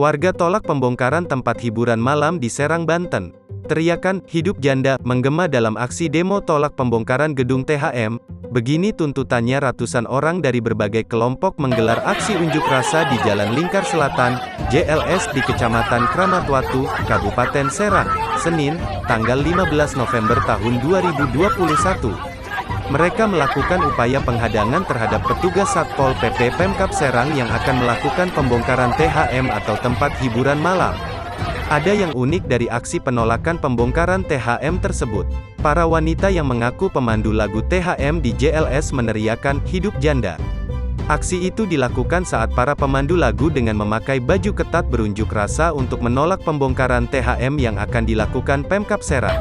Warga tolak pembongkaran tempat hiburan malam di Serang, Banten. Teriakan "Hidup Janda" menggema dalam aksi demo tolak pembongkaran gedung THM. Begini tuntutannya, ratusan orang dari berbagai kelompok menggelar aksi unjuk rasa di Jalan Lingkar Selatan, JLS di Kecamatan Kramatwatu, Kabupaten Serang, Senin, tanggal 15 November tahun 2021. Mereka melakukan upaya penghadangan terhadap petugas Satpol PP Pemkab Serang yang akan melakukan pembongkaran THM atau tempat hiburan malam. Ada yang unik dari aksi penolakan pembongkaran THM tersebut. Para wanita yang mengaku pemandu lagu THM di JLS meneriakan "Hidup Janda". Aksi itu dilakukan saat para pemandu lagu dengan memakai baju ketat berunjuk rasa untuk menolak pembongkaran THM yang akan dilakukan Pemkab Serang.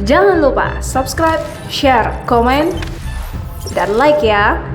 Jangan lupa subscribe, share, komen, dan like ya.